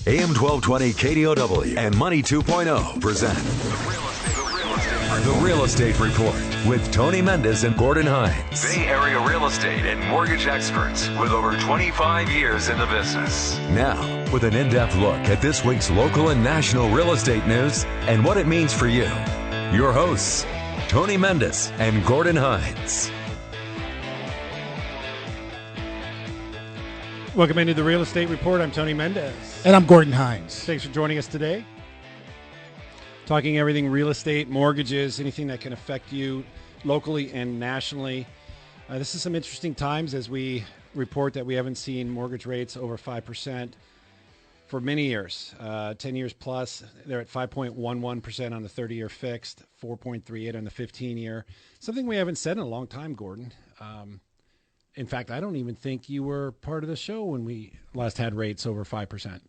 AM 1220 KDOW and Money 2.0 present The Real Estate Report with Tony Mendez and Gordon Hines. Bay Area real estate and mortgage experts with over 25 years in the business. Now, with an in-depth look at this week's local and national real estate news and what it means for you. Your hosts, Tony Mendez and Gordon Hines. Welcome into the Real Estate Report. I'm Tony Mendez. And I'm Gordon Hines. Thanks for joining us today. Talking everything real estate, mortgages, anything that can affect you locally and nationally. This is some interesting times as we report that we haven't seen mortgage rates over 5% for many years. 10 years plus, they're at 5.11% on the 30-year fixed, 4.38 on the 15-year. Something we haven't said in a long time, Gordon. In fact, I don't even think you were part of the show when we last had rates over 5%.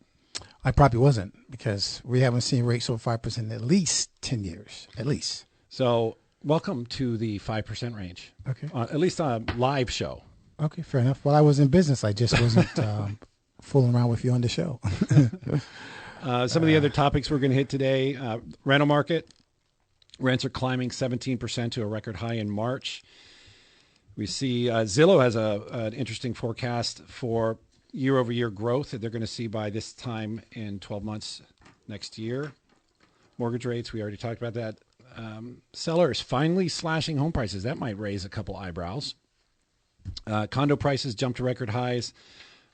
I probably wasn't, because we haven't seen rates over 5% in at least 10 years, at least. So welcome to the 5% range. Okay. At least on a live show. Okay, fair enough. Well, I was in business. I just wasn't fooling around with you on the show. Some of the other topics we're going to hit today, rental market. Rents are climbing 17% to a record high in March. We see Zillow has an interesting forecast for year-over-year growth that they're going to see by this time in 12 months next year. Mortgage rates, we already talked about that. Sellers finally slashing home prices. That might raise a couple eyebrows. Condo prices jumped to record highs.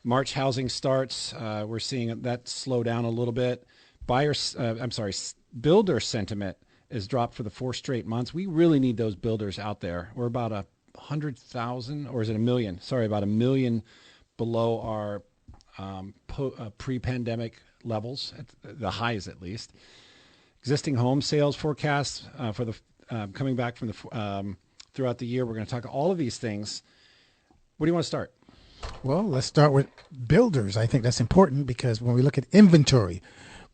March housing starts. We're seeing that slow down a little bit. Builder sentiment has dropped for the 4 straight months. We really need those builders out there. We're about 100,000, or is it 1 million? Sorry, about 1 million below our pre-pandemic levels, at the highs at least. Existing home sales forecasts for the coming back from the throughout the year. We're going to talk all of these things. Where do you want to start? Well, let's start with builders. I think that's important, because when we look at inventory,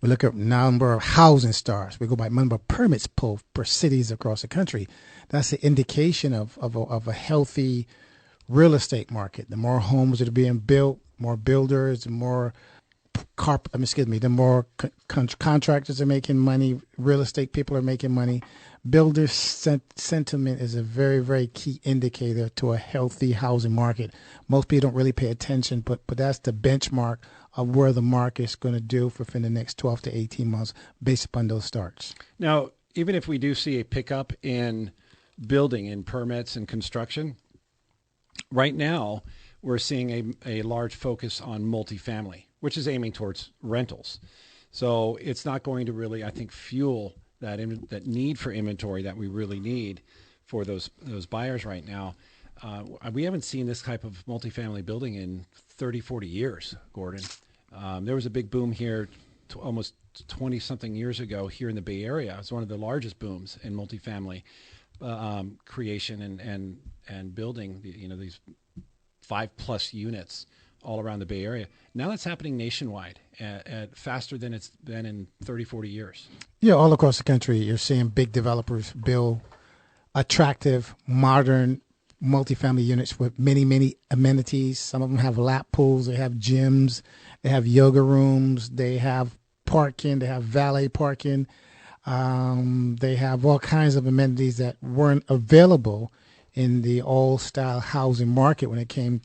we look at number of housing starts. We go by number of permits pulled per cities across the country. That's an indication of a healthy real estate market. The more homes that are being built, more builders, the more the more contractors are making money. Real estate people are making money. Builder sentiment is a very, very key indicator to a healthy housing market. Most people don't really pay attention, but that's the benchmark of where the market is going to do within the next 12 to 18 months based upon those starts. Now, even if we do see a pickup in building, in permits and construction, right now we're seeing a large focus on multifamily, which is aiming towards rentals. So it's not going to really, I think, fuel that need for inventory that we really need for those buyers right now. We haven't seen this type of multifamily building in 30, 40 years, Gordon. There was a big boom here almost 20-something years ago here in the Bay Area. It was one of the largest booms in multifamily creation and building, these 5+ units all around the Bay Area. Now that's happening nationwide at faster than it's been in 30, 40 years. Yeah, all across the country, you're seeing big developers build attractive, modern multifamily units with many, many amenities. Some of them have lap pools, they have gyms, they have yoga rooms, they have parking, they have valet parking. They have all kinds of amenities that weren't available in the old-style housing market when it came,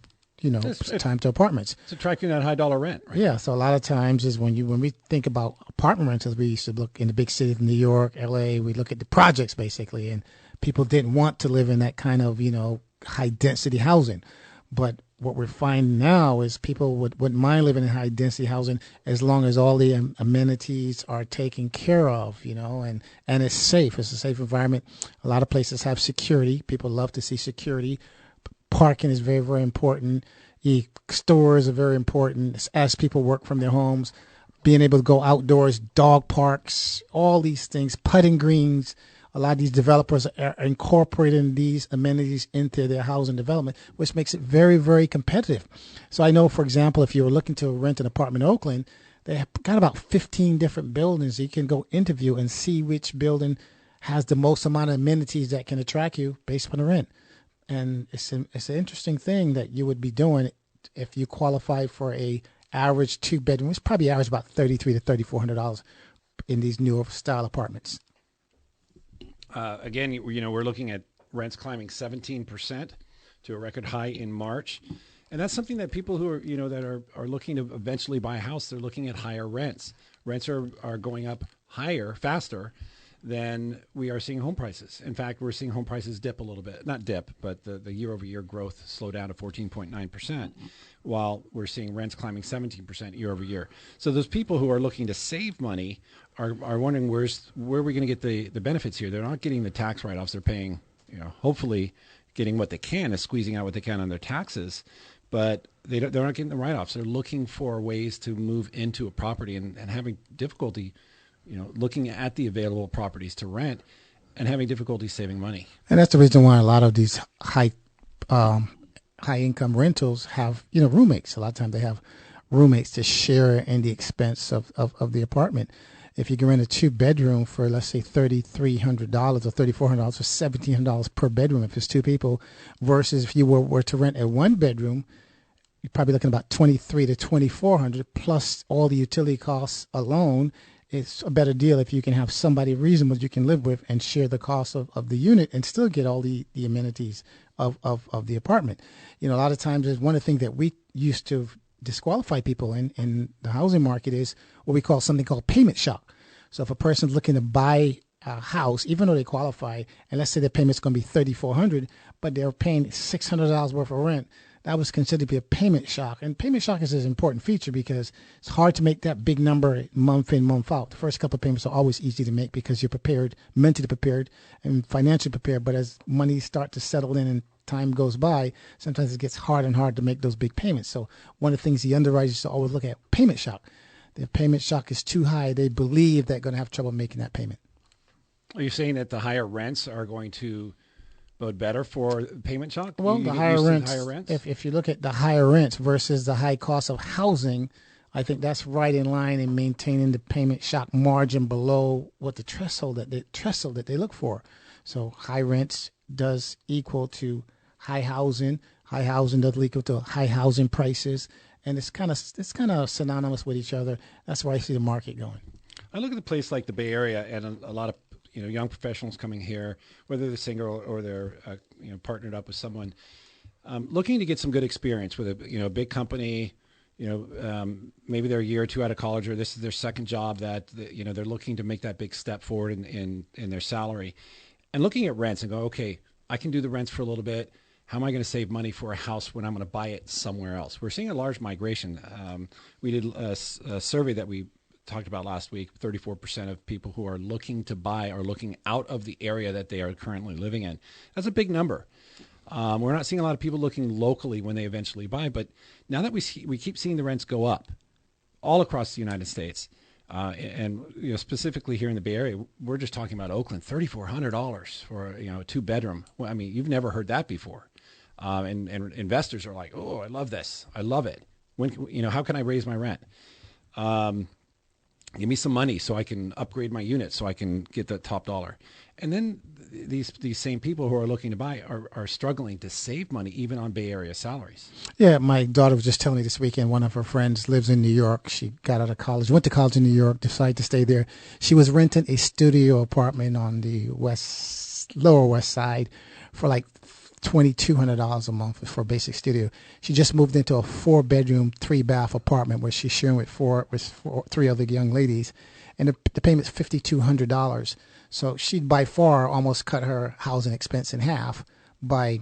time to apartments. It's attracting that high-dollar rent, right? Yeah, so a lot of times is when we think about apartment rentals, we used to look in the big cities of New York, L.A., we look at the projects, basically, and people didn't want to live in that kind of, high-density housing. But what we're finding now is people wouldn't mind living in high-density housing as long as all the amenities are taken care of, and it's safe. It's a safe environment. A lot of places have security. People love to see security. Parking is very, very important. Stores are very important as people work from their homes. Being able to go outdoors, dog parks, all these things, putting greens. A lot of these developers are incorporating these amenities into their housing development, which makes it very, very competitive. So I know, for example, if you were looking to rent an apartment in Oakland, they have got about 15 different buildings you can go interview and see which building has the most amount of amenities that can attract you based on the rent. And it's an interesting thing that you would be doing if you qualify for a average 2-bedroom, it's probably average about $3,300 to $3,400 in these newer style apartments. Again, we're looking at rents climbing 17% to a record high in March. And that's something that people who are, that are looking to eventually buy a house, they're looking at higher rents. Rents are going up higher, faster than we are seeing home prices. In fact, we're seeing home prices dip a little bit. Not dip, but the year-over-year growth slow down to 14.9%, while we're seeing rents climbing 17% year-over-year. So those people who are looking to save money are wondering where are we going to get the benefits here. They're not getting the tax write-offs. They're paying, hopefully getting what they can, is squeezing out what they can on their taxes. But they're not getting the write-offs. They're looking for ways to move into a property and having difficulty, looking at the available properties to rent and having difficulty saving money. And that's the reason why a lot of these high income rentals have, roommates. A lot of times they have roommates to share in the expense of the apartment. If you can rent a 2-bedroom for, let's say, $3,300 or $3,400 or $1,700 per bedroom if it's 2 people, versus if you were to rent a 1-bedroom, you're probably looking about $2,300 to $2,400 plus all the utility costs alone. It's a better deal if you can have somebody reasonable you can live with and share the cost of the unit and still get all the amenities of the apartment. A lot of times is one of the things that we used to disqualify people in the housing market is what we call something called payment shock. So if a person's looking to buy a house, even though they qualify, and let's say their payment's going to be $3,400, but they're paying $600 worth of rent, that was considered to be a payment shock. And payment shock is an important feature because it's hard to make that big number month in, month out. The first couple of payments are always easy to make because you're prepared, mentally prepared, and financially prepared. But as money starts to settle in and time goes by, sometimes it gets hard and hard to make those big payments. So one of the things the underwriters to always look at, payment shock. If payment shock is too high, they believe they're going to have trouble making that payment. Are you saying that the higher rents are going to bode better for payment shock? Well, the higher rents. If you look at the higher rents versus the high cost of housing, I think that's right in line in maintaining the payment shock margin below what the threshold that they look for. So high rents does equal to high housing. High housing does equal to high housing prices, and it's kind of synonymous with each other. That's where I see the market going. I look at a place like the Bay Area and a lot of young professionals coming here, whether they're single or they're partnered up with someone, looking to get some good experience with a big company. Maybe they're a year or two out of college, or this is their second job that they're looking to make that big step forward in their salary, and looking at rents and go, okay, I can do the rents for a little bit. How am I going to save money for a house when I'm going to buy it somewhere else? We're seeing a large migration. We did a survey that we talked about last week. 34% of people who are looking to buy are looking out of the area that they are currently living in. That's a big number. We're not seeing a lot of people looking locally when they eventually buy, but now that we keep seeing the rents go up all across the United States, and specifically here in the Bay Area, we're just talking about Oakland, $3,400 for a 2-bedroom. Well, I mean, you've never heard that before, and investors are like, oh, I love this, I love it. How can I raise my rent? Give me some money so I can upgrade my unit so I can get the top dollar. And then these same people who are looking to buy are struggling to save money even on Bay Area salaries. Yeah, my daughter was just telling me this weekend, one of her friends lives in New York. She got out of college, went to college in New York, decided to stay there. She was renting a studio apartment on the lower west side for like $2,200 a month for a basic studio. She just moved into a 4-bedroom, 3-bath apartment where she's sharing with 3 other young ladies, and the payment's $5,200. So she'd by far almost cut her housing expense in half by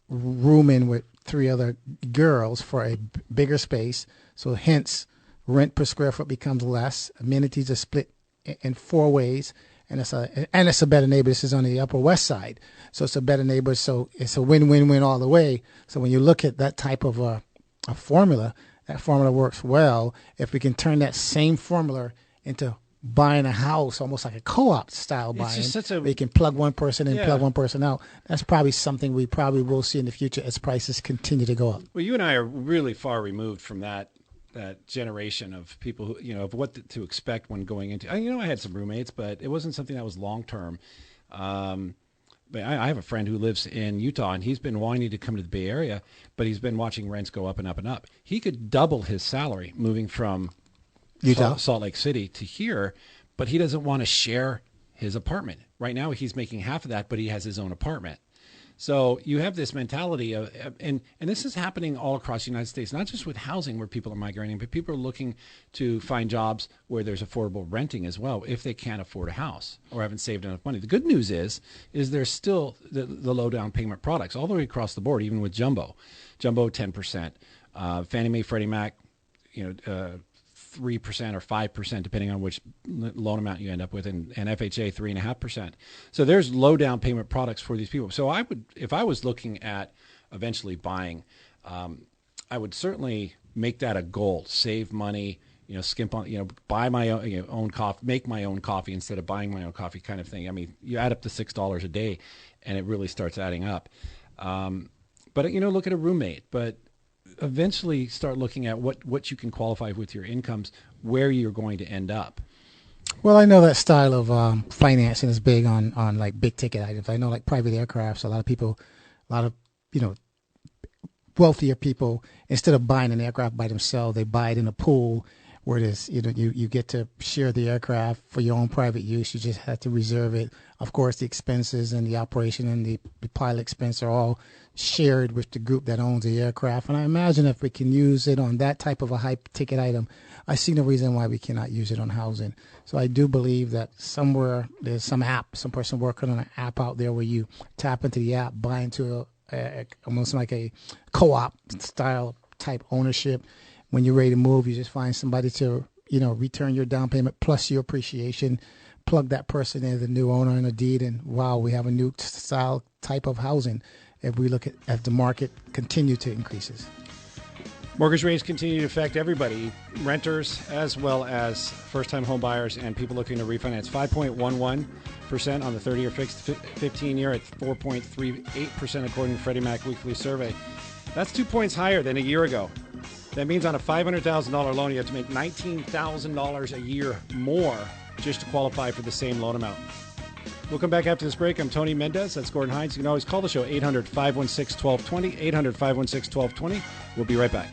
rooming with 3 other girls for a bigger space. So hence, rent per square foot becomes less. Amenities are split in 4 ways. And it's a better neighbor. This is on the Upper West Side, so it's a better neighbor. So it's a win-win-win all the way. So when you look at that type of a formula, that formula works well. If we can turn that same formula into buying a house, almost like a co-op style buying, where you can plug one person in, plug one person out. That's probably something we probably will see in the future as prices continue to go up. Well, you and I are really far removed from that generation of people who, of what to expect when going into, I had some roommates, but it wasn't something that was long-term. I have a friend who lives in Utah, and he's been wanting to come to the Bay Area, but he's been watching rents go up and up and up. He could double his salary moving from Utah, Salt Lake City to here, but he doesn't want to share his apartment. Right now, he's making half of that, but he has his own apartment. So you have this mentality of, and this is happening all across the United States, not just with housing where people are migrating, but people are looking to find jobs where there's affordable renting as well if they can't afford a house or haven't saved enough money. The good news is there's still the low down payment products all the way across the board, even with Jumbo 10%, Fannie Mae, Freddie Mac, 3% or 5%, depending on which loan amount you end up with, and FHA 3.5%. So there's low down payment products for these people. So I would, if I was looking at eventually buying, I would certainly make that a goal. Save money, skimp on, buy my own coffee, make my own coffee instead of buying my own coffee, kind of thing. I mean, you add up to $6 a day, and it really starts adding up. But look at a roommate, but eventually start looking at what you can qualify with your incomes, where you're going to end up. Well, I know that style of financing is big on like big ticket items. I know like private aircrafts, a lot of wealthier people, instead of buying an aircraft by themselves, they buy it in a pool where it is, you get to share the aircraft for your own private use. You just have to reserve it. Of course, the expenses and the operation and the pilot expense are all shared with the group that owns the aircraft. And I imagine if we can use it on that type of a high ticket item, I see no reason why we cannot use it on housing. So I do believe that somewhere there's some person working on an app out there where you tap into the app, buy into almost like a co-op style type ownership. When you're ready to move, you just find somebody to, return your down payment plus your appreciation, plug that person in as the new owner in a deed, and wow, we have a new style type of housing if we look at the market continue to increases. Mortgage rates continue to affect everybody, renters as well as first-time home buyers and people looking to refinance. 5.11% on the 30-year fixed, 15-year at 4.38% according to Freddie Mac weekly survey. That's 2 points higher than a year ago. That means on a $500,000 loan, you have to make $19,000 a year more just to qualify for the same loan amount. We'll come back after this break. I'm Tony Mendez. That's Gordon Hines. You can always call the show, 800-516-1220, 800-516-1220. We'll be right back.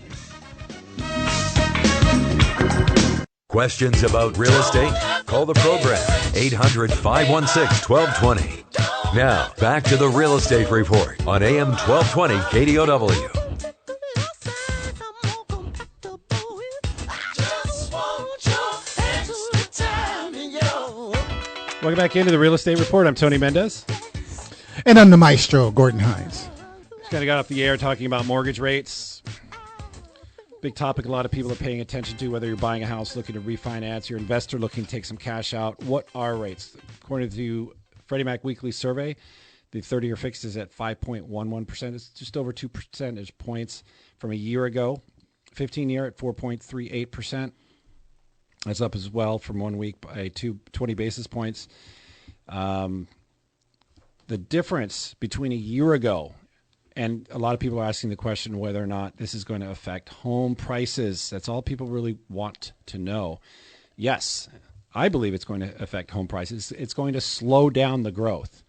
Questions about real estate? Call the program, 800-516-1220. Now, back to the Real Estate Report on AM 1220 KDOW. Welcome back into the Real Estate Report. I'm Tony Mendez. And I'm the maestro, Gordon Hines. Just kind of got off the air talking about mortgage rates. Big topic a lot of people are paying attention to, whether you're buying a house, looking to refinance, your investor looking to take some cash out. What are rates? According to Freddie Mac weekly survey, the 30-year fixed is at 5.11%. It's just over 2 percentage points from a year ago. 15-year at 4.38%. That's up as well from 1 week by 20 basis points. The difference between a year ago, and a lot of people are asking the question whether or not this is going to affect home prices. That's all people really want to know. Yes, I believe it's going to affect home prices. It's going to slow down the growth.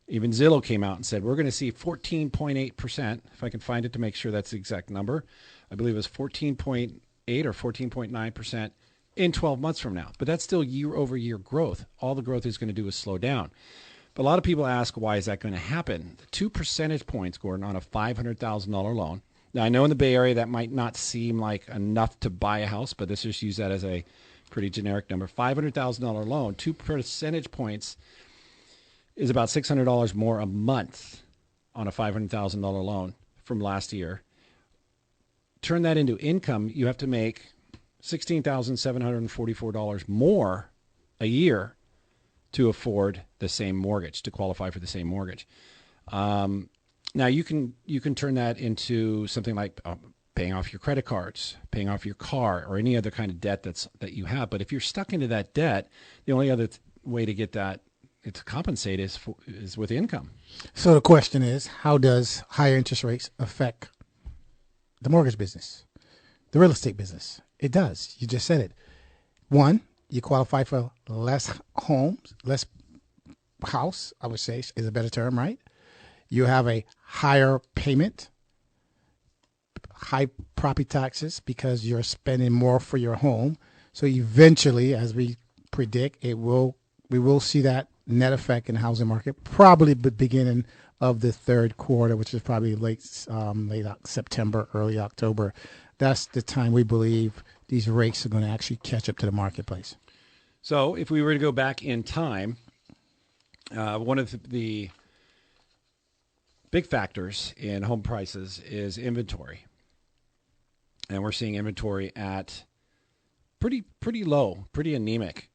Even Zillow came out and said, we're going to see 14.8%. If I can find it to make sure that's the exact number. I believe it was 14.8 or 14.9%. in 12 months from now. But that's still year-over-year growth. All the growth is going to do is slow down. But a lot of people ask, why is that going to happen? 2 percentage points, Gordon, on a $500,000 loan. Now, I know in the Bay Area that might not seem like enough to buy a house, but let's just use that as a pretty generic number. $500,000 loan, 2 percentage points is about $600 more a month on a $500,000 loan from last year. Turn that into income, you have to make $16,744 more a year to afford the same mortgage, to qualify for the same mortgage. Now you can turn that into something like paying off your credit cards, paying off your car, or any other kind of debt that you have. But if you're stuck into that debt, the only other way to get that to compensate is with income. So the question is, how does higher interest rates affect the mortgage business, the real estate business? It does. You just said it. One, you qualify for less homes, less house, I would say is a better term, right? You have a higher payment, high property taxes because you're spending more for your home. So eventually, as we predict, we will see that net effect in the housing market, probably the beginning of the third quarter, which is probably late September, early October. That's the time we believe these rates are going to actually catch up to the marketplace. So if we were to go back in time, one of the big factors in home prices is inventory. And we're seeing inventory at pretty low, pretty anemic.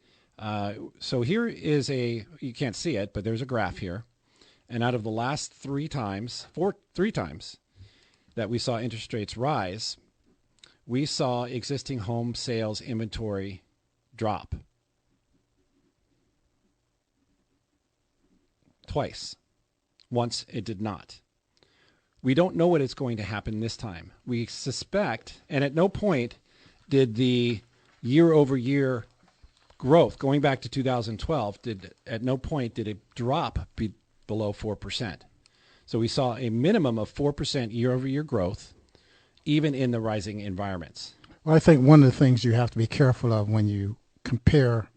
So here is you can't see it, but there's a graph here. And out of the last three times that we saw interest rates rise, we saw existing home sales inventory drop. Twice. Once it did not. We don't know what is going to happen this time. We suspect, and at no point did the year-over-year growth, going back to 2012, at no point did it drop below 4%. So we saw a minimum of 4% year-over-year growth, even in the rising environments. Well, I think one of the things you have to be careful of when you compare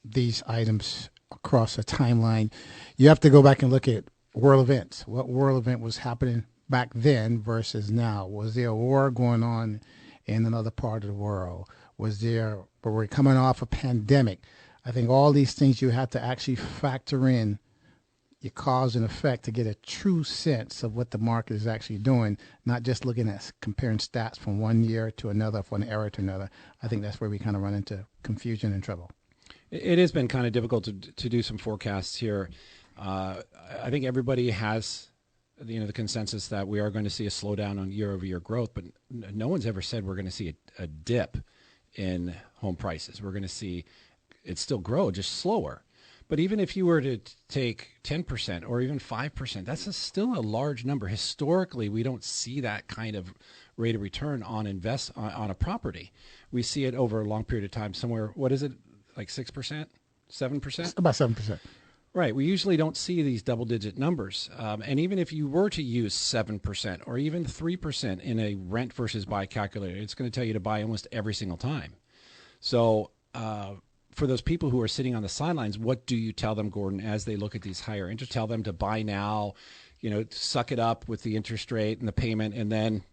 these items across a timeline, you have to go back and look at world events. What world event was happening back then versus now? Was there a war going on in another part of the world? Were we coming off a pandemic? I think all these things you have to actually factor in your cause and effect to get a true sense of what the market is actually doing, not just looking at comparing stats from one year to another, from one era to another. I think that's where we kind of run into confusion and trouble. It has been kind of difficult to do some forecasts here. I think everybody has, the consensus that we are going to see a slowdown on year-over-year growth, but no one's ever said we're going to see a dip in home prices. We're going to see it still grow, just slower. But even if you were to take 10% or even 5%, that's still a large number. Historically, we don't see that kind of rate of return on a property. We see it over a long period of time, somewhere, what is it, like 6%, 7%? About 7%. Right. We usually don't see these double-digit numbers. And even if you were to use 7% or even 3% in a rent versus buy calculator, it's going to tell you to buy almost every single time. So for those people who are sitting on the sidelines, what do you tell them, Gordon, as they look at these higher interest? Tell them to buy now, suck it up with the interest rate and the payment, and then,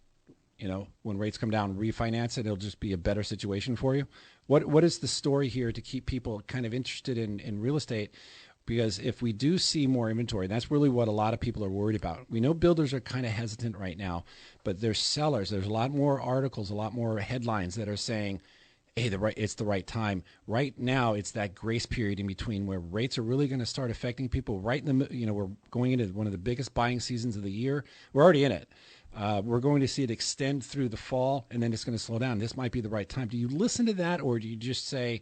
when rates come down, refinance it. It'll just be a better situation for you. What is the story here to keep people kind of interested in real estate? Because if we do see more inventory, that's really what a lot of people are worried about. We know builders are kind of hesitant right now, but there's sellers. There's a lot more articles, a lot more headlines that are saying, hey, it's the right time. Right now, it's that grace period in between where rates are really going to start affecting people. Right in the, we're going into one of the biggest buying seasons of the year. We're already in it. We're going to see it extend through the fall, and then it's going to slow down. This might be the right time. Do you listen to that, or do you just say,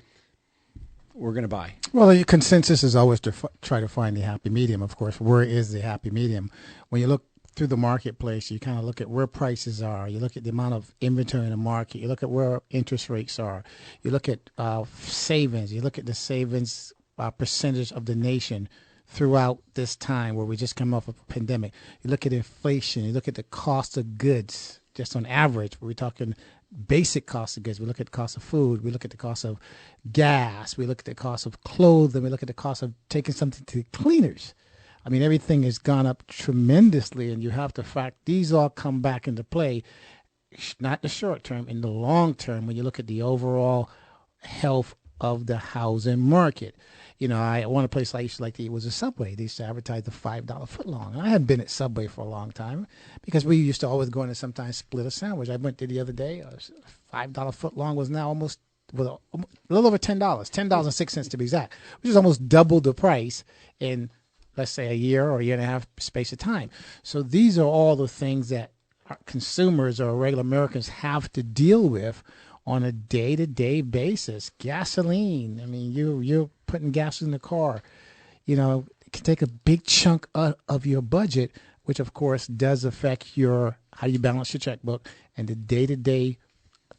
we're going to buy? Well, the consensus is always to try to find the happy medium, of course. Where is the happy medium? When you look through the marketplace, you kind of look at where prices are. You look at the amount of inventory in the market. You look at where interest rates are. You look at savings. You look at the savings percentage of the nation throughout this time where we just come off of a pandemic. You look at inflation. You look at the cost of goods, just on average. We're talking basic cost of goods. We look at the cost of food. We look at the cost of gas. We look at the cost of clothing. We look at the cost of taking something to the cleaners. I mean, everything has gone up tremendously, and you have to fact these all come back into play, not the short term, in the long term when you look at the overall health of the housing market. One place I used to like to eat was a Subway. They used to advertise the $5 footlong. I hadn't been at Subway for a long time because we used to always go in and sometimes split a sandwich. I went there the other day. A $5 footlong was now almost a little over $10, $10.06 to be exact, which is almost double the price in, let's say, a year or a year and a half space of time. So these are all the things that our consumers or regular Americans have to deal with on a day-to-day basis. Gasoline, I mean, you're putting gas in the car. It can take a big chunk of your budget, which of course does affect how you balance your checkbook and the day-to-day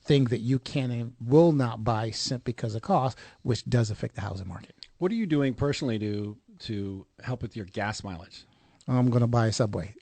thing that you can and will not buy simply because of cost, which does affect the housing market. What are you doing personally to to help with your gas mileage? I'm going to buy a Subway.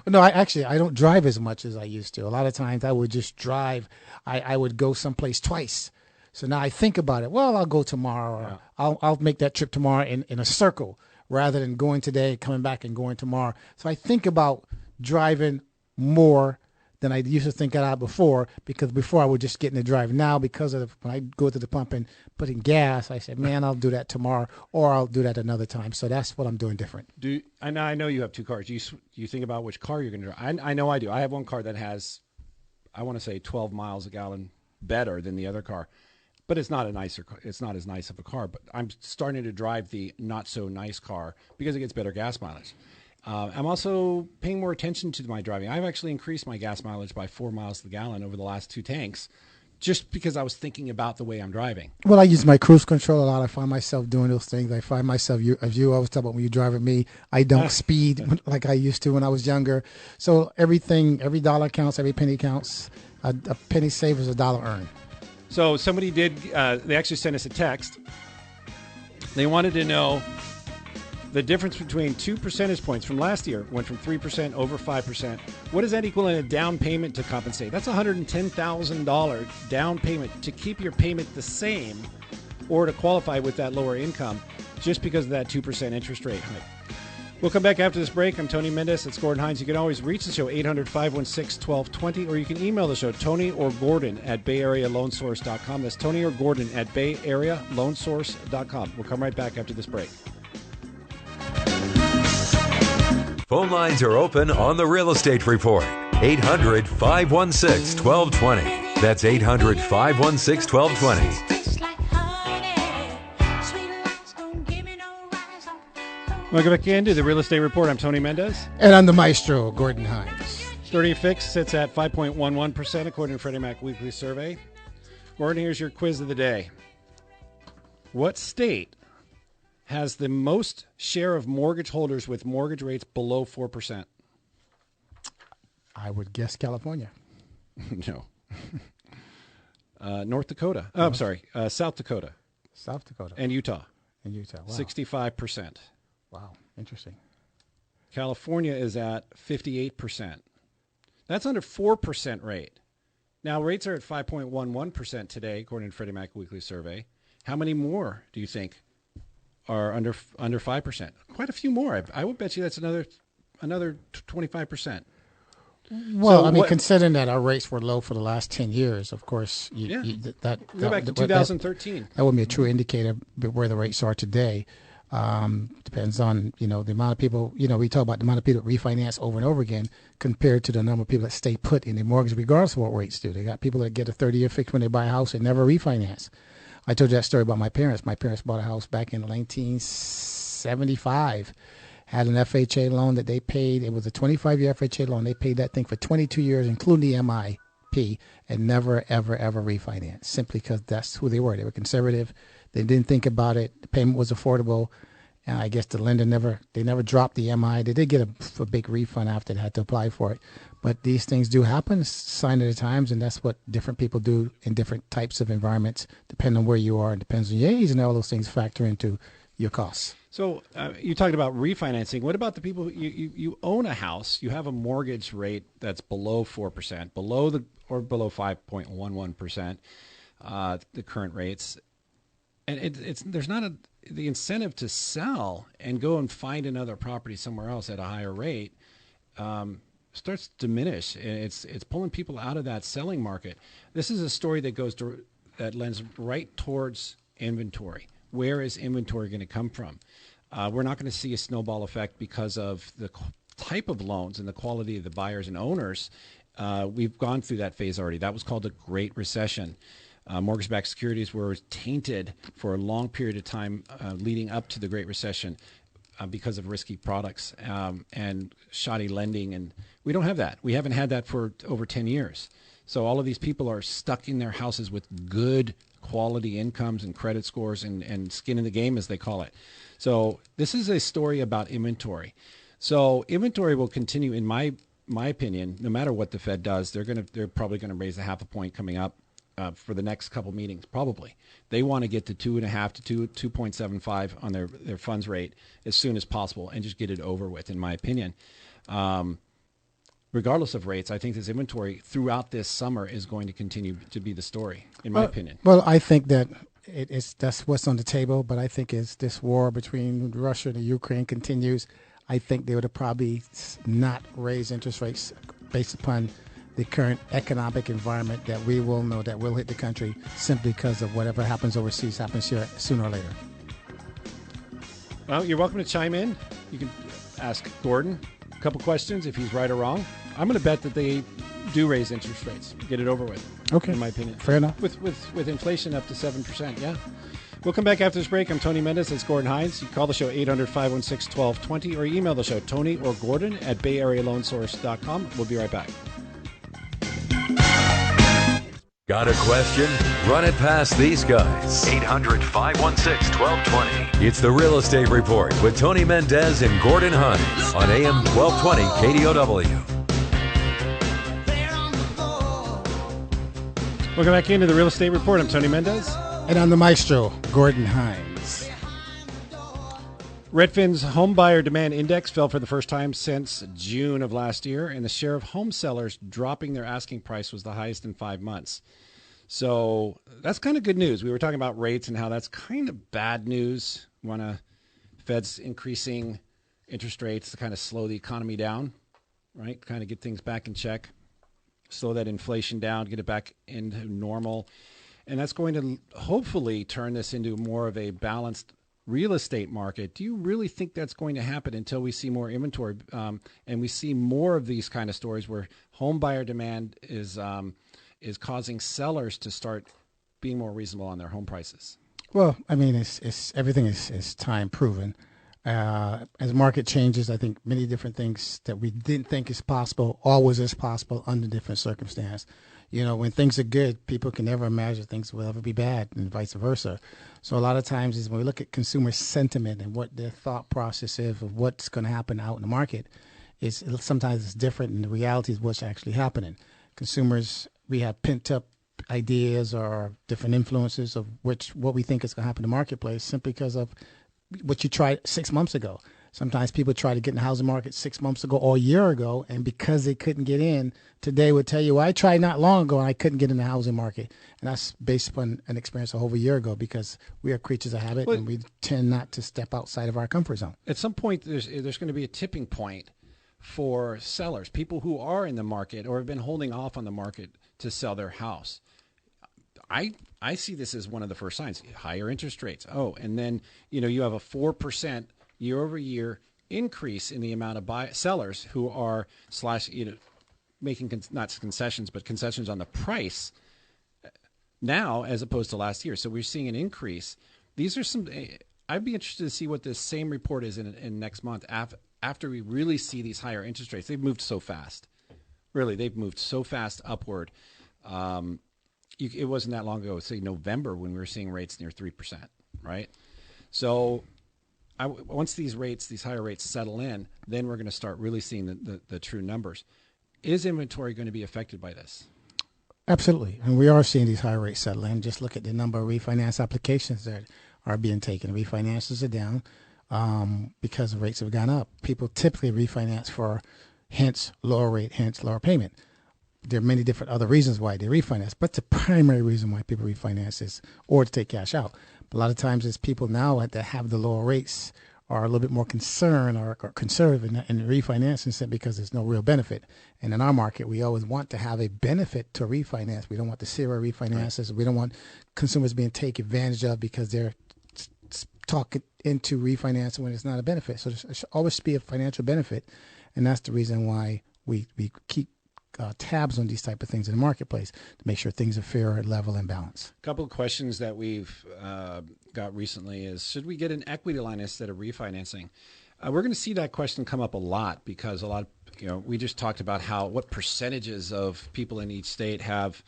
No, I don't drive as much as I used to. A lot of times I would just drive. I would go someplace twice. So now I think about it. Well, I'll go tomorrow. Or I'll make that trip tomorrow in a circle rather than going today, coming back and going tomorrow. So I think about driving more than I used to think about before, because before I would just get in the drive. Now, because of when I go to the pump and put in gas, I said, man, I'll do that tomorrow, or I'll do that another time. So that's what I'm doing different. I know you have two cars. You think about which car you're going to drive. I know I do. I have one car that has, I want to say 12 miles a gallon better than the other car, but it's not it's not as nice of a car. But I'm starting to drive the not so nice car because it gets better gas mileage. I'm also paying more attention to my driving. I've actually increased my gas mileage by 4 miles to the gallon over the last 2 tanks, just because I was thinking about the way I'm driving. Well, I use my cruise control a lot. I find myself doing those things. I find myself, as you always talk about when you drive with me, I don't speed like I used to when I was younger. So every dollar counts, every penny counts. A penny saved is a dollar earned. So somebody they actually sent us a text. They wanted to know the difference between 2 percentage points from last year, went from 3% over 5%. What does that equal in a down payment to compensate? That's $110,000 down payment to keep your payment the same or to qualify with that lower income just because of that 2% interest rate hike. We'll come back after this break. I'm Tony Mendez. It's Gordon Hines. You can always reach the show, 800-516-1220, or you can email the show, Tony or Gordon at BayAreaLoanSource.com. That's Tony or Gordon at BayAreaLoanSource.com. We'll come right back after this break. Phone lines are open on the Real Estate Report. 800-516-1220. That's 800-516-1220. Welcome back into the Real Estate Report. I'm Tony Mendez. And I'm the maestro, Gordon Hines. 30-year fix sits at 5.11% according to Freddie Mac Weekly Survey. Gordon, here's your quiz of the day. What state has the most share of mortgage holders with mortgage rates below 4%? I would guess California. No. North Dakota. Oh, I'm sorry. South Dakota. South Dakota. And Utah. And Utah. Wow. 65%. Wow. Interesting. California is at 58%. That's under 4% rate. Now, rates are at 5.11% today, according to Freddie Mac Weekly Survey. How many more do you think are under 5%? Quite a few more. I would bet you that's another 25%. Well, so considering that our rates were low for the last 10 years, of course, go back to 2013. That would be a true indicator of where the rates are today. Depends on, the amount of people, we talk about the amount of people that refinance over and over again compared to the number of people that stay put in their mortgage regardless of what rates do. They got people that get a 30-year fix when they buy a house and never refinance. I told you that story about my parents. My parents bought a house back in 1975, had an FHA loan that they paid. It was a 25-year FHA loan. They paid that thing for 22 years, including the MIP, and never, ever, ever refinanced, simply because that's who they were. They were conservative. They didn't think about it. The payment was affordable. And I guess the lender never dropped the MI. They did get a big refund after they had to apply for it. But these things do happen. It's a sign of the times, and that's what different people do in different types of environments, depending on where you are. It depends on your age, and all those things factor into your costs. So you talked about refinancing. What about the people, you own a house, you have a mortgage rate that's below 4%, below 5.11%, the current rates. And there's not the incentive to sell and go and find another property somewhere else at a higher rate starts to diminish. And it's pulling people out of that selling market. This is a story that lends right towards inventory. Where is inventory going to come from? We're not going to see a snowball effect because of the type of loans and the quality of the buyers and owners. We've gone through that phase already. That was called a Great Recession. Mortgage-backed securities were tainted for a long period of time leading up to the Great Recession because of risky products and shoddy lending. And we don't have that. We haven't had that for over 10 years. So all of these people are stuck in their houses with good quality incomes and credit scores and skin in the game, as they call it. So this is a story about inventory. So inventory will continue, in my opinion, no matter what the Fed does. They're probably going to raise a half a point coming up. for the next couple meetings. Probably they want to get to 2.5 to 2.75 on their funds rate as soon as possible and just get it over with. In my opinion, regardless of rates, I think this inventory throughout this summer is going to continue to be the story. In my opinion, well, I think that that's what's on the table. But I think as this war between Russia and Ukraine continues, I think they would have probably not raised interest rates based upon the current economic environment that we will know that will hit the country simply because of whatever happens overseas happens here sooner or later. Well, you're welcome to chime in. You can ask Gordon a couple questions if he's right or wrong. I'm going to bet that they do raise interest rates. Get it over with. Okay. In my opinion. Fair enough. With inflation up to 7%, yeah. We'll come back after this break. I'm Tony Mendez. That's Gordon Hines. You can call the show 800-516-1220 or email the show Tony or Gordon at BayAreaLoanSource.com. We'll be right back. Got a question? Run it past these guys. 800-516-1220. It's the Real Estate Report with Tony Mendez and Gordon Hines on AM 1220 KDOW. Welcome back into the Real Estate Report. I'm Tony Mendez. And I'm the maestro, Gordon Hines. Redfin's home buyer demand index fell for the first time since June of last year, and the share of home sellers dropping their asking price was the highest in 5 months. So that's kind of good news. We were talking about rates and how that's kind of bad news. Fed's increasing interest rates to kind of slow the economy down, right? Kind of get things back in check, slow that inflation down, get it back into normal. And that's going to hopefully turn this into more of a balanced real estate market. Do you really think that's going to happen until we see more inventory and we see more of these kind of stories where home buyer demand is causing sellers to start being more reasonable on their home prices? Well, I mean, it's everything is time proven. As market changes, I think many different things that we didn't think is possible always is possible under different circumstances. You know, when things are good, people can never imagine things will ever be bad, and vice versa. So a lot of times is when we look at consumer sentiment and what their thought process is of what's going to happen out in the market, sometimes it's different, and the reality is what's actually happening. Consumers, we have pent up ideas or different influences of what we think is going to happen in the marketplace simply because of what you tried 6 months ago. Sometimes people try to get in the housing market 6 months ago or a year ago, and because they couldn't get in, today would tell you, well, I tried not long ago and I couldn't get in the housing market. And that's based upon an experience of over a year ago because we are creatures of habit and we tend not to step outside of our comfort zone. At some point, there's going to be a tipping point for sellers, people who are in the market or have been holding off on the market to sell their house. I see this as one of the first signs, higher interest rates. Oh, and then, you have a 4% year over year increase in the amount of sellers who are making not concessions, but concessions on the price now as opposed to last year. So we're seeing an increase. These are I'd be interested to see what this same report is in next month after we really see these higher interest rates. They've moved so fast. Really, they've moved so fast upward. It wasn't that long ago, say November, when we were seeing rates near 3%, right? So once these higher rates settle in, then we're going to start really seeing the true numbers. Is inventory going to be affected by this? Absolutely. And we are seeing these higher rates settle in. Just look at the number of refinance applications that are being taken. Refinances are down because the rates have gone up. People typically refinance for hence lower rate, hence lower payment. There are many different other reasons why they refinance, but the primary reason why people refinance is or to take cash out. But a lot of times it's people now that have the lower rates are a little bit more concerned or conservative in refinancing simply because there's no real benefit. And in our market, we always want to have a benefit to refinance. We don't want the zero refinances. Right. We don't want consumers being taken advantage of because they're talking into refinancing when it's not a benefit. So there should always be a financial benefit, and that's the reason why we keep tabs on these type of things in the marketplace to make sure things are fair, level, and balanced. A couple of questions that we've got recently is, should we get an equity line instead of refinancing? We're going to see that question come up a lot because a lot of, we just talked about what percentages of people in each state have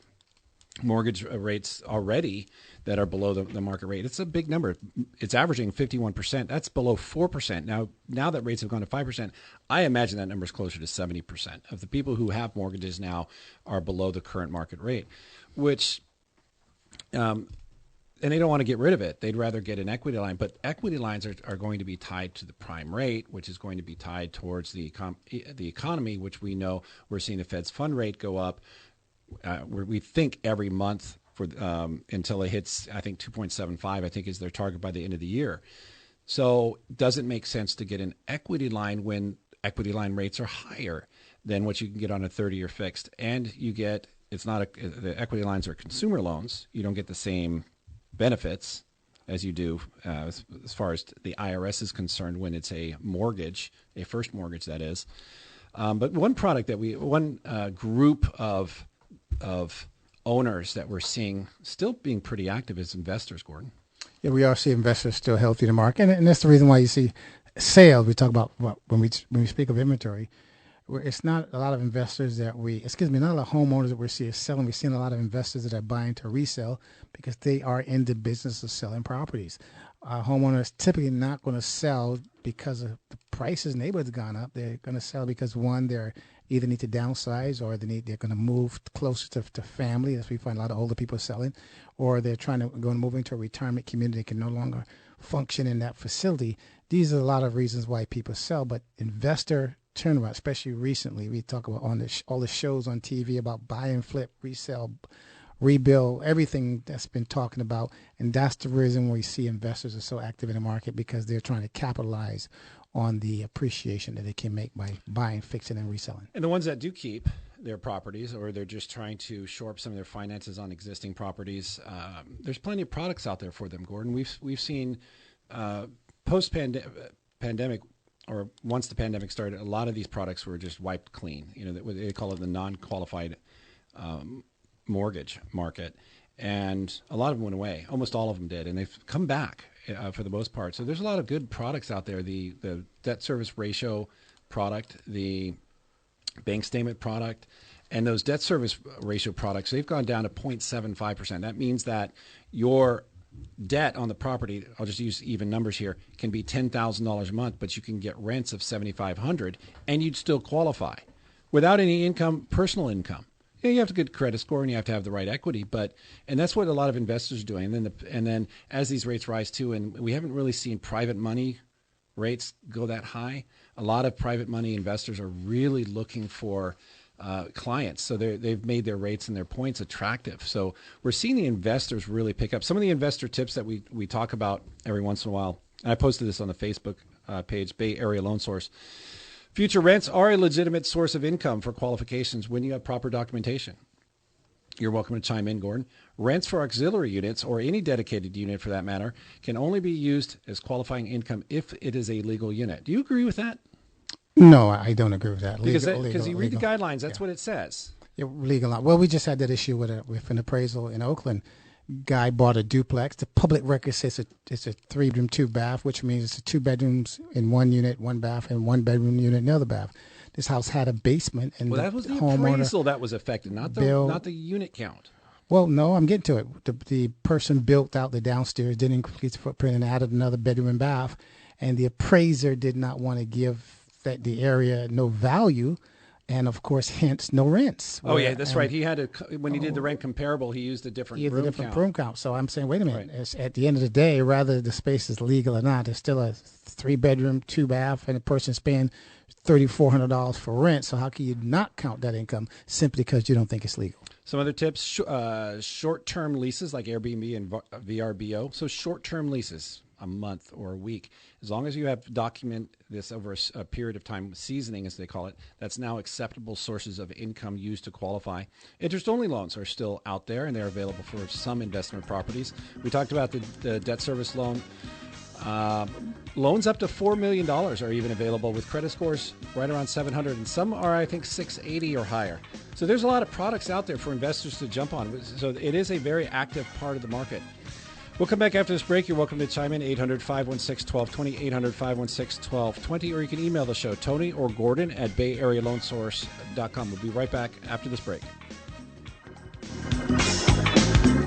mortgage rates already that are below the market rate. It's a big number. It's averaging 51%. That's below 4%. Now that rates have gone to 5%, I imagine that number is closer to 70% of the people who have mortgages now are below the current market rate, which And they don't want to get rid of it. They'd rather get an equity line. But equity lines are going to be tied to the prime rate, which is going to be tied towards the economy, which we know we're seeing the Fed's fund rate go up. We think every month for until it hits, I think 2.75, I think is their target by the end of the year. So does it make sense to get an equity line when equity line rates are higher than what you can get on a 30-year fixed? And you get, the equity lines are consumer loans. You don't get the same benefits as you do as far as the IRS is concerned when it's a mortgage, a first mortgage that is. But one product that one group of owners that we're seeing still being pretty active is investors, Gordon. Yeah, we are seeing investors still healthy in the market, and that's the reason why you see sales. We talk about when we speak of inventory. It's not a lot of investors not a lot of homeowners that we're seeing selling. We're seeing a lot of investors that are buying to resell because they are in the business of selling properties. Homeowners typically not going to sell because of the prices in neighborhoods gone up. They're going to sell because one, they're either need to downsize or they're going to move closer to family. As we find a lot of older people selling, or they're trying to move into a retirement community. They can no longer function in that facility. These are a lot of reasons why people sell, but investor turnaround, especially recently, we talk about on all the shows on TV about buy and flip, resell, rebuild, everything that's been talking about. And that's the reason we see investors are so active in the market, because they're trying to capitalize on the appreciation that they can make by buying, fixing, and reselling. And the ones that do keep their properties, or they're just trying to shore up some of their finances on existing properties, there's plenty of products out there for them, Gordon. We've seen post-pandemic, or once the pandemic started, a lot of these products were just wiped clean. They call it the non-qualified mortgage market. And a lot of them went away. Almost all of them did. And they've come back for the most part. So there's a lot of good products out there. The debt service ratio product, the bank statement product, and those debt service ratio products, they've gone down to 0.75%. That means that your debt on the property, I'll just use even numbers here, can be $10,000 a month, but you can get rents of $7,500 and you'd still qualify without any income, personal income. You have a good credit score and you have to have the right equity, and that's what a lot of investors are doing. And then as these rates rise too, and we haven't really seen private money rates go that high. A lot of private money investors are really looking for clients. So they've made their rates and their points attractive. So we're seeing the investors really pick up. Some of the investor tips that we talk about every once in a while, and I posted this on the Facebook page, Bay Area Loan Source. Future rents are a legitimate source of income for qualifications when you have proper documentation. You're welcome to chime in, Gordon. Rents for auxiliary units, or any dedicated unit for that matter, can only be used as qualifying income if it is a legal unit. Do you agree with that? No, I don't agree with that. Because you read the guidelines, that's what it says. Yeah, legal. Well, we just had that issue with an appraisal in Oakland. Guy bought a duplex. The public record says it's a 3-bedroom, 2-bath, which means it's 2 bedrooms in one unit, 1 bath, and 1 bedroom unit in the other bath. This house had a basement, and that was the appraisal that was affected, not the unit count. Well, no, I'm getting to it. The person built out the downstairs, didn't increase the footprint, and added another bedroom and bath, and the appraiser did not want to give the area no value, and of course, hence no rents. Oh yeah, that's right. He had when he did the rent comparable, he used a different room count. So I'm saying, wait a minute. Right. At the end of the day, rather the space is legal or not, it's still a 3-bedroom, 2-bath, and a person's paying $3,400 for rent. So how can you not count that income simply because you don't think it's legal? Some other tips: short-term leases like Airbnb and VRBO. So short-term leases, a month or a week, as long as you have document this over a period of time, seasoning as they call it, that's now acceptable sources of income used to qualify. Interest-only loans are still out there, and they're available for some investment properties. We talked about the debt service loan. Loans up to $4 million are even available with credit scores right around 700, and some are, I think, 680 or higher. So there's a lot of products out there for investors to jump on. So it is a very active part of the market. We'll come back after this break. You're welcome to chime in, 800-516-1220, 800-516-1220, or you can email the show, Tony or Gordon at bayarealoansource.com. We'll be right back after this break.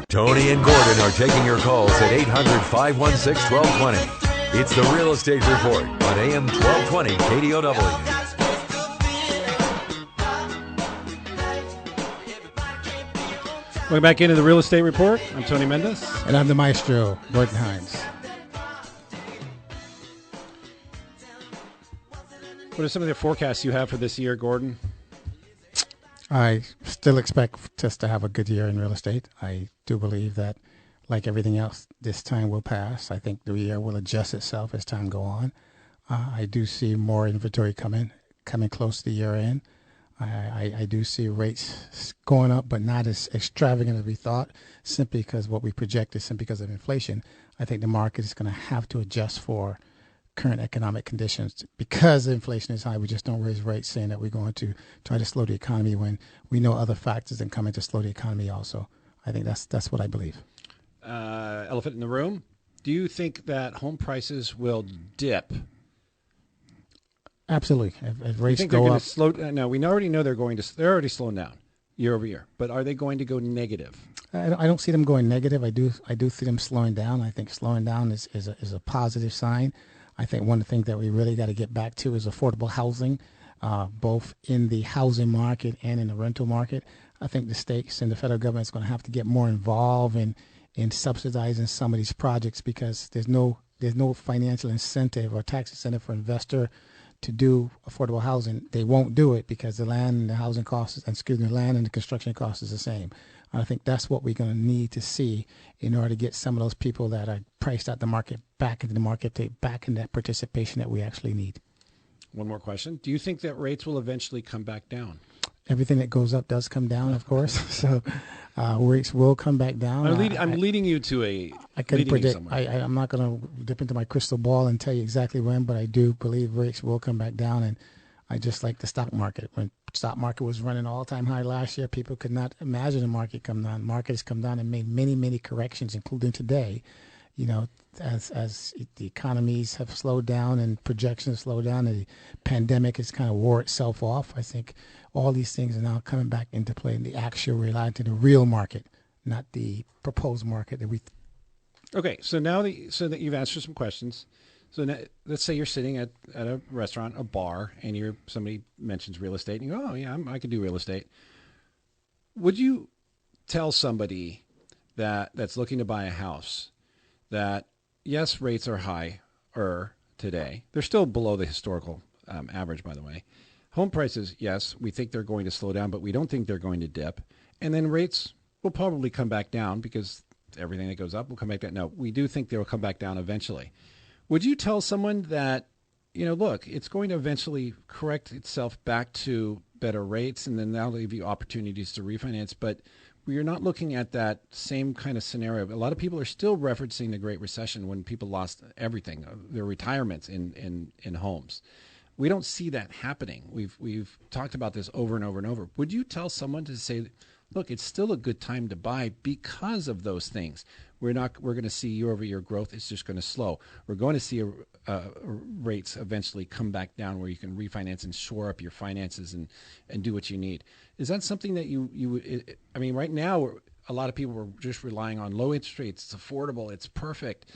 Tony and Gordon are taking your calls at 800-516-1220. It's the Real Estate Report on AM 1220 KDOW. Welcome back into the Real Estate Report. I'm Tony Mendez. And I'm the maestro, Gordon Hines. What are some of the forecasts you have for this year, Gordon? I still expect us to have a good year in real estate. I do believe that, like everything else, this time will pass. I think the year will adjust itself as time go on. I do see more inventory coming close to the year end. I do see rates going up, but not as extravagant as we thought, simply because what we project is simply because of inflation. I think the market is going to have to adjust for current economic conditions. Because inflation is high, we just don't raise rates saying that we're going to try to slow the economy when we know other factors that come in to slow the economy also. I think that's what I believe. Elephant in the room. Do you think that home prices will dip? Absolutely. If rates think go they're up, slow? No, we already know they're already slowing down year over year. But are they going to go negative? I don't see them going negative. I do see them slowing down. I think slowing down is a positive sign. I think one of the things that we really got to get back to is affordable housing, both in the housing market and in the rental market. I think the states and the federal government is going to have to get more involved in subsidizing some of these projects, because there's no financial incentive or tax incentive for investor to do affordable housing. They won't do it because the land and the housing costs, the land and the construction cost is the same. I think that's what we're going to need to see in order to get some of those people that are priced out the market back into the market, back in that participation that we actually need. One more question. Do you think that rates will eventually come back down? Everything that goes up does come down, of course. So rates will come back down. I'm leading you to a. I can predict. I'm not going to dip into my crystal ball and tell you exactly when, but I do believe rates will come back down. And I just like the stock market. When stock market was running all-time high last year, people could not imagine the market come down. Market has come down and made many, many corrections, including today. You know, as the economies have slowed down and projections slow down, and the pandemic has kind of wore itself off. I think all these things are now coming back into play in the actual reality, the real market, not the proposed market that we. Okay, so now that you've answered some questions, so now, let's say you're sitting at a restaurant, a bar, and somebody mentions real estate, and you go, "Oh yeah, I can do real estate." Would you tell somebody that's looking to buy a house that yes, rates are higher today? They're still below the historical average, by the way. Home prices, yes, we think they're going to slow down, but we don't think they're going to dip. And then rates will probably come back down because everything that goes up will come back down. No, we do think they will come back down eventually. Would you tell someone that, look, it's going to eventually correct itself back to better rates, and then that'll give you opportunities to refinance, but we're not looking at that same kind of scenario. A lot of people are still referencing the Great Recession when people lost everything, their retirements in homes. We don't see that happening. We've talked about this over and over and over. Would you tell someone to say, look, it's still a good time to buy because of those things? We're going to see year-over-year growth. It's just going to slow. We're going to see rates eventually come back down where you can refinance and shore up your finances and do what you need. Is that something that you would? I mean, right now, a lot of people are just relying on low interest rates. It's affordable. It's perfect.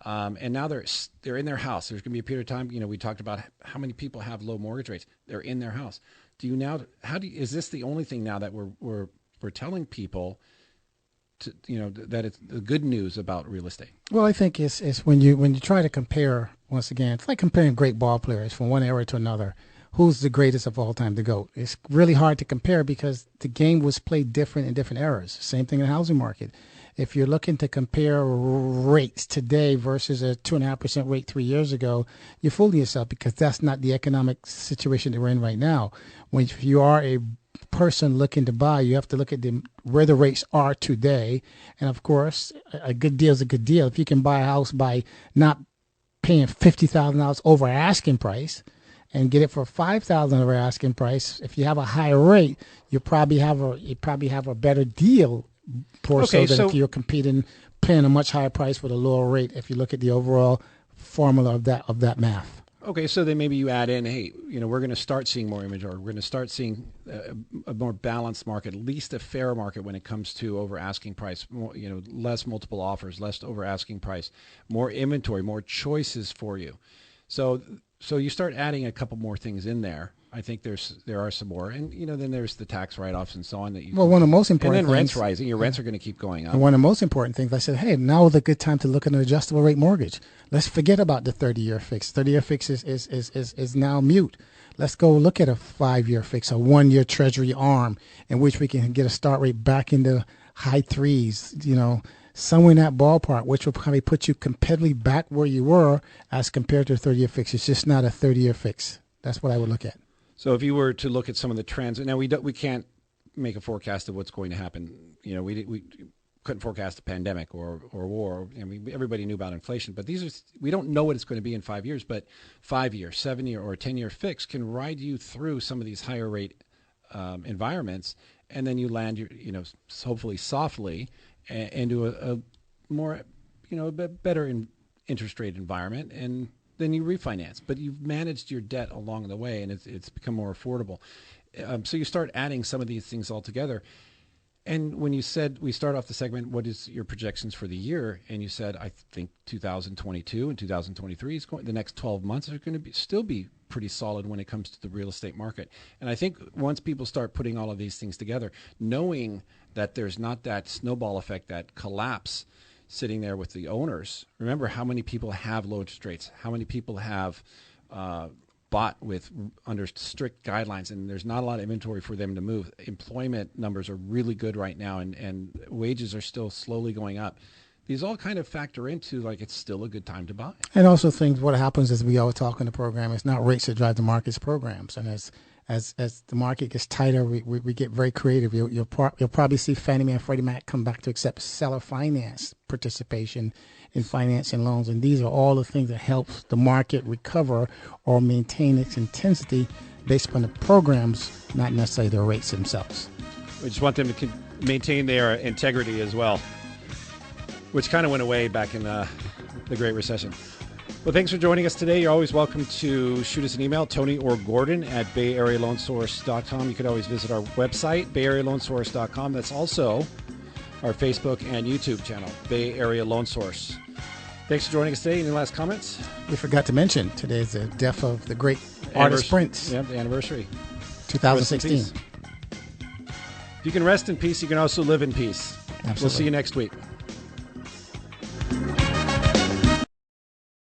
And now they're in their house. There's going to be a period of time. We talked about how many people have low mortgage rates. They're in their house. Is this the only thing now that we're telling people to, that it's the good news about real estate? Well, I think it's when you try to compare, once again, it's like comparing great ball players from one era to another. Who's the greatest of all time to GOAT? It's really hard to compare because the game was played different in different eras. Same thing in the housing market. If you're looking to compare rates today versus a 2.5% rate 3 years ago, you're fooling yourself, because that's not the economic situation that we're in right now. When you are a person looking to buy, you have to look at where the rates are today. And of course, a good deal is a good deal. If you can buy a house by not paying $50,000 over asking price and get it for $5,000 over asking price, if you have a higher rate, you probably have a better deal. If you're competing, paying a much higher price with a lower rate. If you look at the overall formula of that math. Okay, so then maybe you add in, hey, we're going to start seeing more inventory. We're going to start seeing a more balanced market, at least a fair market when it comes to over asking price. More, less multiple offers, less over asking price, more inventory, more choices for you. So you start adding a couple more things in there, I think there are some more, and then there's the tax write-offs and so on that you. Well, one of the most important and then things, rents rising. Your rents are going to keep going up. And one of the most important things, I said, hey, now is a good time to look at an adjustable rate mortgage. Let's forget about the 30-year fix. 30-year fix is now mute. Let's go look at a 5-year fix, a 1-year Treasury ARM, in which we can get a start rate back into high threes. Somewhere in that ballpark, which will probably put you competitively back where you were as compared to a 30-year fix. It's just not a 30-year fix. That's what I would look at. So if you were to look at some of the trends, now we can't make a forecast of what's going to happen. We couldn't forecast a pandemic or war. I mean, everybody knew about inflation, but we don't know what it's going to be in 5 years. But 5-year, 7-year, or 10-year fix can ride you through some of these higher rate environments, and then you land hopefully softly into a more a better interest rate environment, and then you refinance. But you've managed your debt along the way, and it's become more affordable. So you start adding some of these things all together. And when you said, we start off the segment, what is your projections for the year? And you said, I think 2022 and 2023 the next 12 months are going to still be pretty solid when it comes to the real estate market. And I think once people start putting all of these things together, knowing that there's not that snowball effect, that collapse sitting there with the owners. Remember how many people have low interest rates, how many people have bought under strict guidelines, and there's not a lot of inventory for them to move. Employment numbers are really good right now, and wages are still slowly going up. These all kind of factor into it's still a good time to buy. And also what happens is we always talk in the program, it's not rates that drive the market's programs. And as the market gets tighter, we get very creative. You'll probably see Fannie Mae and Freddie Mac come back to accept seller finance participation in financing loans. And these are all the things that help the market recover or maintain its intensity based upon the programs, not necessarily the rates themselves. We just want them to maintain their integrity as well, which kind of went away back in the Great Recession. Well, thanks for joining us today. You're always welcome to shoot us an email, Tony or Gordon at BayAreaLoanSource.com. You could always visit our website, BayAreaLoanSource.com. That's also our Facebook and YouTube channel, Bay Area Loan Source. Thanks for joining us today. Any last comments? We forgot to mention today is the death of the great artist Prince. Yeah, the anniversary. 2016. If you can rest in peace, you can also live in peace. Absolutely. We'll see you next week.